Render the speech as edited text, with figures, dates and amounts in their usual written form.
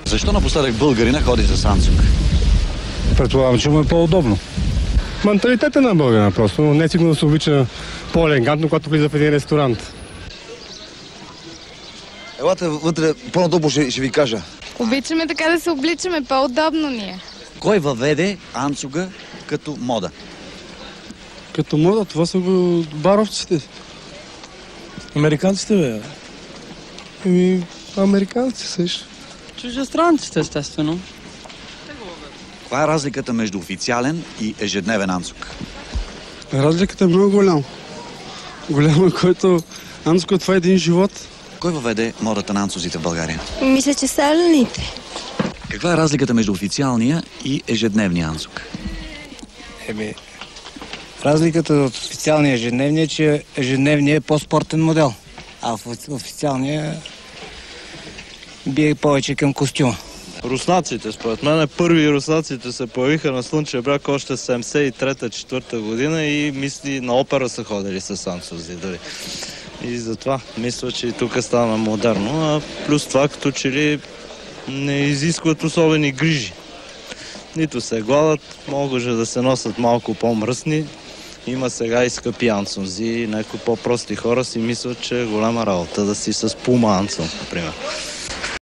Защо напоследък българина ходи с анцук? Предполагам, че му е по-удобно. Менталитета на българина просто. Не сигурно се облича по-елегантно, когато влиза в един ресторант. Елате вътре, по-надолу ще ви кажа. Обичаме така да се обличаме, по-удобно ни е. Кой въведе анцуга като мода? Като мода, това са го баровците. Американците, бе. Американците също. Чужестранците, естествено. Каква е разликата между официален и ежедневен анцук? Разликата е много голяма. Голяма, който анцук, това е един живот. Кой въведе модата на анцузите в България? Мисля, че селените. Каква е разликата между официалния и ежедневния анцук? Разликата от официалния и ежедневния е, че ежедневният е по-спортен модел, а в официалния бие повече към костюма. Руснаците, според мен, първи руснаците се появиха на Слънчев бряг още 73-4 година и мисли на опера са ходили с анцузи. Дали. И затова мисля, че и тук стана модерно, а плюс това като че ли не изискват особени грижи. Нито се гладат, могат да се носят малко по-мръсни. Има сега и скъпи анцузи, някои по-прости хора си мислят, че е голяма работа да си с пума анцун, например.